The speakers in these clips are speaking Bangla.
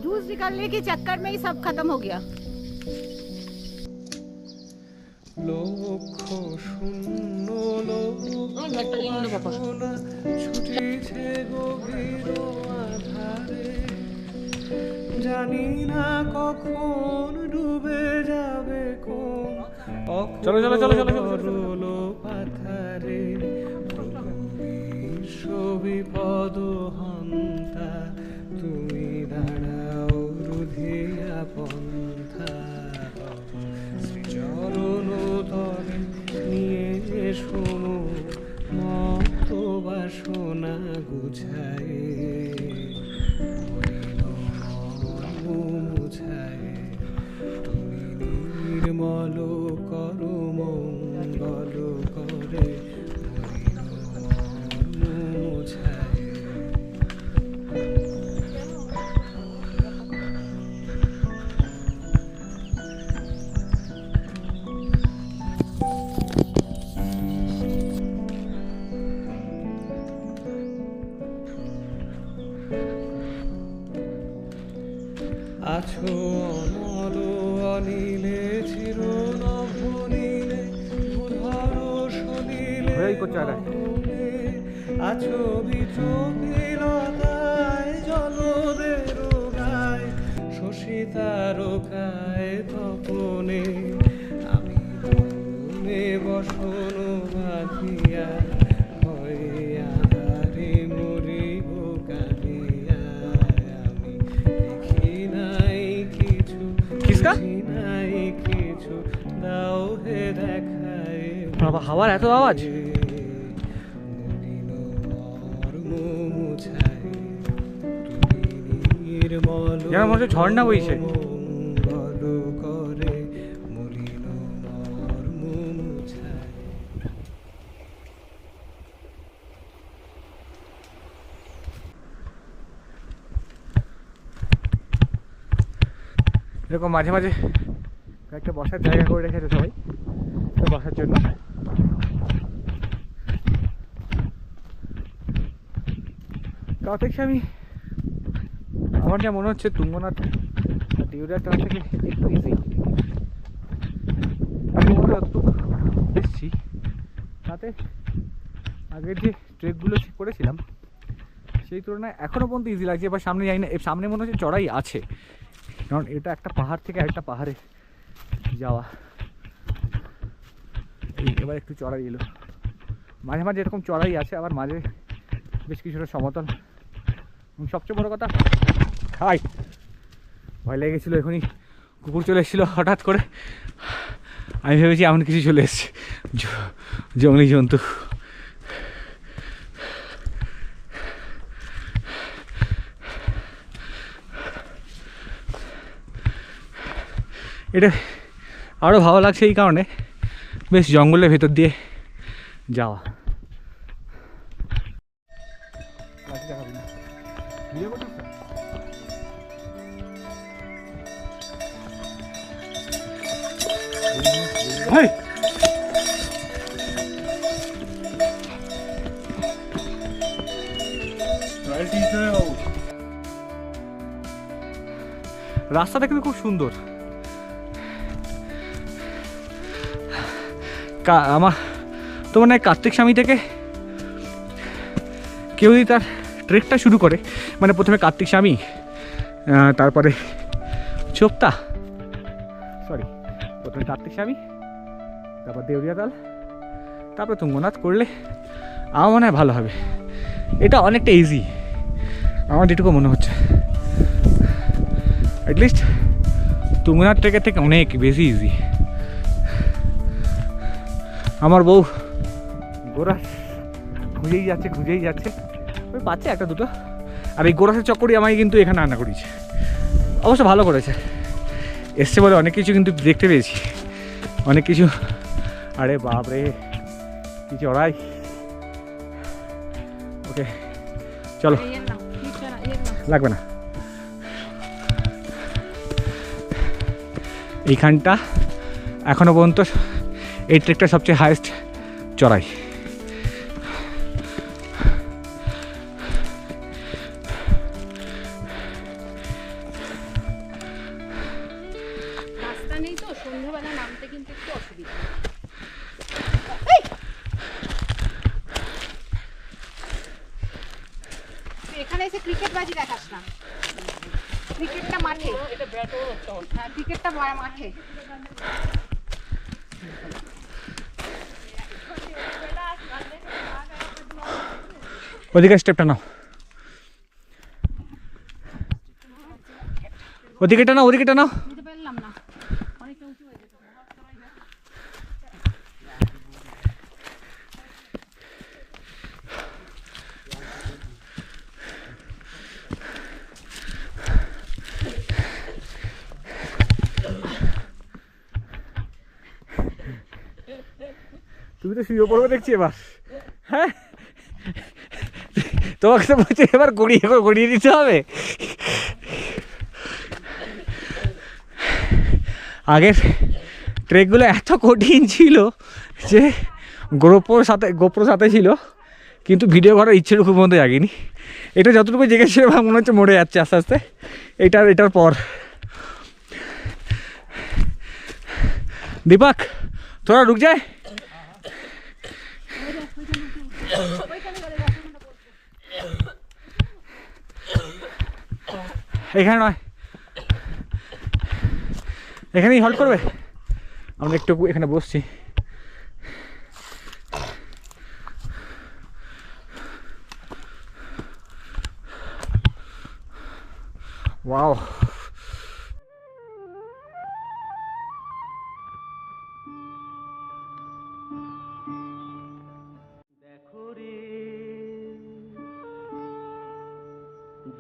जूस निकालने के चक्कर में ही सब खत्म हो गया। লক্ষ্য শূন্য লোকনা ছুটিছে গভীর আধারে, জানি না কখন ডুবে যাবে কোন অকরল পাথারে। বিপদ হন্তা তুমি দাঁড়াও রুধিয়া পন্থা, শ্রীচরণ তলে নিয়ে শোনো মত বাসনা গুছায়, মুছায় তুমি নির্মল করো মঙ্গল করে মুছায়। আছো অনর অনিলে চির নভনীলে ধরো সলিলে, আছো বিচকিলতায় জলদের গায় শশী তারকায় তপনে, আমি মনে বসন বাঁধিয়া হইয়া রে মরিব কাঁদিয়া। আমি দেখি নাই কিছু, বুঝি নাই কিছু, দাও হে দেখায়। হাওয়ার এত আওয়াজ, যেন মনে হচ্ছে ঝর্ণা বইছে। এরকম মাঝে মাঝে একটা বসার জায়গা করে রেখেছে সবাই বসার জন্য। কাউটেক্সে আমি আমার যা মনে হচ্ছে তুঙ্গনাথ ডিউরিয়া টাওয়ার থেকে একটু ইজি। আমি যতটুকু এসেছি তাতে আগের যে ট্রেকগুলো করেছিলাম সেই তুলনায় এখনও পর্যন্ত ইজি লাগছে। এবার সামনে যাই না, সামনে মনে হচ্ছে চড়াই আছে, কারণ এটা একটা পাহাড় থেকে আরেকটা পাহাড়ে যাওয়া। এবার একটু চড়াই এলো, মাঝে মাঝে এরকম চড়াই আছে, আবার মাঝে বেশ কিছুটা সমতল। এবং সবচেয়ে বড় কথা খাই ভয় লেগে গেছিলো, এখনই কুকুর চলে এসেছিলো হঠাৎ করে। আমি ভেবেছি এমন কিছু চলে এসছে, জঙ্গলি জন্তু। এটা আরও ভালো লাগছে এই কারণে বেশ জঙ্গলের ভেতর দিয়ে যাওয়া। রাস্তাটা কিন্তু খুব সুন্দর। আমার তো মানে কার্তিক স্বামী থেকে কেউ যদি তার ট্রেকটা শুরু করে, মানে প্রথমে কার্তিক স্বামী, তারপরে চোপতা, প্রথমে কার্তিক স্বামী, তারপর দেউরিয়াতাল, তারপরে তুঙ্গনাথ করলে আমার মনে হয় ভালো হবে। এটা অনেকটা ইজি আমার যেটুকু মনে হচ্ছে, অ্যাটলিস্ট তুঙ্গনাথ ট্রেকের থেকে অনেক বেশি ইজি। আমার বউ গোরাস খুঁজেই যাচ্ছে, ওই পাচ্ছে একটা দুটো। আর এই গোরাসের চক্করই আমাকে কিন্তু এখানে আনা করিয়েছে, অবশ্য ভালো করেছে। এসছে বলে অনেক কিছু কিন্তু দেখতে পেয়েছি, অনেক কিছু। আরে বাপরে কি চড়াই। ওকে চলো, লাগবে না। এইখানটা এখনও পর্যন্ত এই ট্রেকটা সবচেয়ে হাইয়েস্ট চড়াই। রাস্তা নেই তো, সন্ধ্যাবেলা নামতে কিন্তু একটু অসুবিধা। এখানে এসে ক্রিকেট বাজি দেখাস না, ক্রিকেটটা মাঠে, হ্যাঁ ক্রিকেটটা মাঠে। ওদিকে স্টেপটা নাও, ওদিকেটা নাও, ওদিকেটা নাও। বুঝতে পারলাম না, অনেকটা উঁচু হয়ে যেত। তুমি তো শুয়ে পড়বে দেখছি এবার। হ্যাঁ, তোমাকে তো বলছে এবার গড়িয়ে দিতে হবে। আগের ট্রেকগুলো এত কঠিন ছিল যে গোপ্রোর সাথে ছিল, কিন্তু ভিডিও করার ইচ্ছেটুকু পর্যন্ত জাগিনি। এটা যতটুকু জেগেছে মনে হচ্ছে মরে যাচ্ছে আস্তে আস্তে এটার পর। দীপক থোড়া রুক যায়। এখানে নয়, এখানেই হল্ট করবে। আমরা একটু এখানে বসছি। ওয়াও,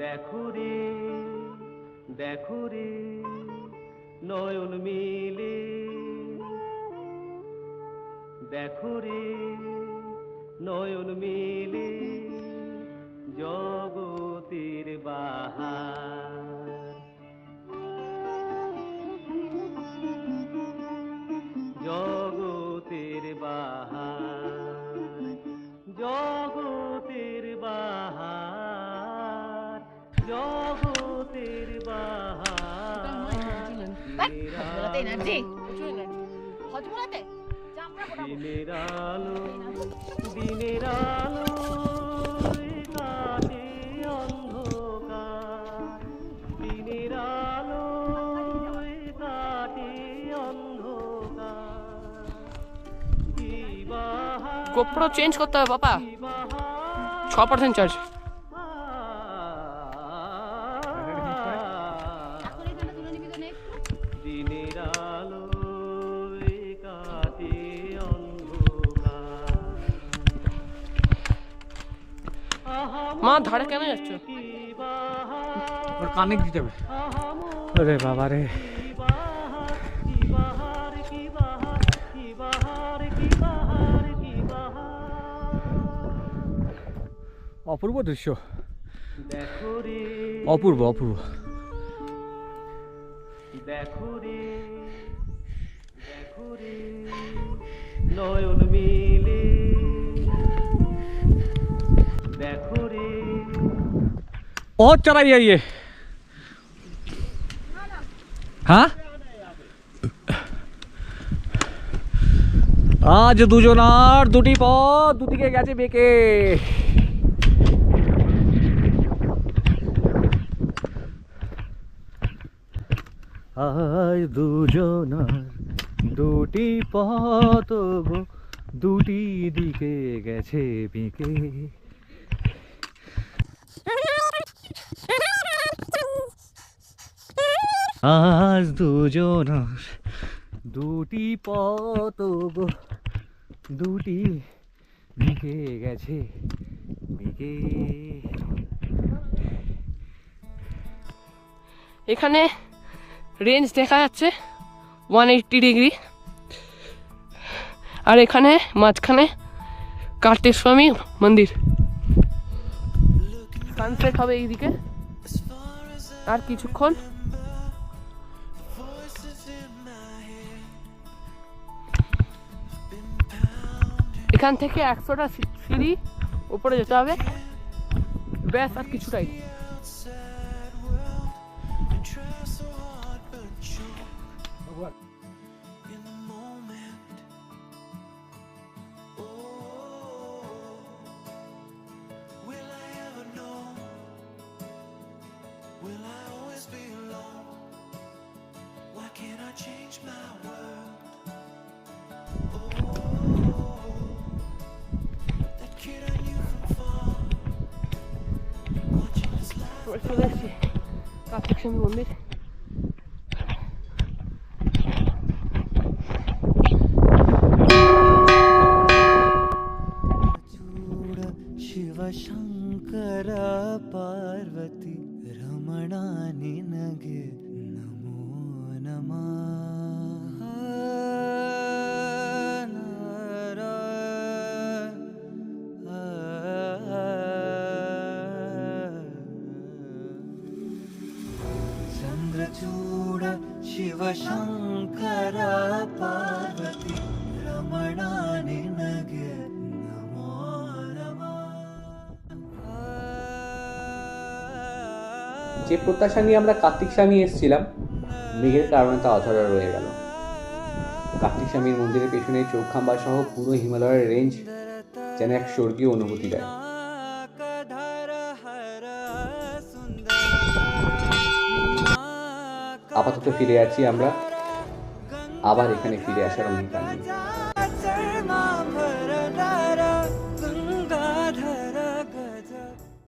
দেখো রে দেখো রে নয়ন মিলে, দেখো রে নয়ন মিলে জগতের বাহার, জগতের বাহার, জগতের বাহার, জগতের বাহার। দিনের আলো দিনের আলো কাটে অন্ধকার, দিনের আলো কাটে অন্ধকার। গোপ্রো চেঞ্জ করতে হবে বাবা, 6% চার্জ। দিনের আলো কাটে অন্ধকার। মা ধারে কেন যাচ্ছ? ওর কানে দিতে হবে। আরে বাবা রে, অপূর্ব দৃশ্য, অপূর্ব অপূর্ব। দেখো রে দেখো রে নয়ন মিলে, দেখো রে। बहुत चढ़ाई है ये। हाँ, আজ দুজনার দুটি পথ দুদিকে গেছে বেঁকে। আজ দুজনার দুটি পথ গো দুটি দিকে গেছে বেঁকে। আজ দুজনার দুটি পথ গো দুটি দিকে গেছে বেঁকে। এখানে রেঞ্জ দেখা যাচ্ছে 180 ডিগ্রি, আর এখানে মাঝখানে কার্তিকস্বামী মন্দির। সানসেট হবে এইদিকে আর কিছুক্ষণ। এখান থেকে 100টা সিঁড়ি উপরে যেতে হবে, ব্যাস আর কিছুটাই। চলে এসছি কার্তিক স্বামী মন্দির। ಶಿವ ಶಂಕರ ಪಾರ್ವತಿ ರಮಣ ನಿನಗೆ ನಮೋ ನಮಃ. ಚಂದ್ರಚೂಡ ಶಿವ ಶಂಕರ ಪಾರ್ವತಿ ರಮಣ ನಿನಗೆ ನಮೋ ನಮಃ. যে প্রত্যাশা নিয়ে আমরা কার্তিক স্বামী এসেছিলাম, মেঘের কারণে তা অধরা রয়ে গেল। কার্তিক স্বামীর মন্দিরের পেছনে চৌখাম্বা সহ পুরো হিমালয়ের রেঞ্জ যেন এক স্বর্গীয় অনুভূতি দেয়। আপাতত ফিরে যাচ্ছি আমরা, আবার এখানে ফিরে আসার অঙ্গীকার নিয়ে।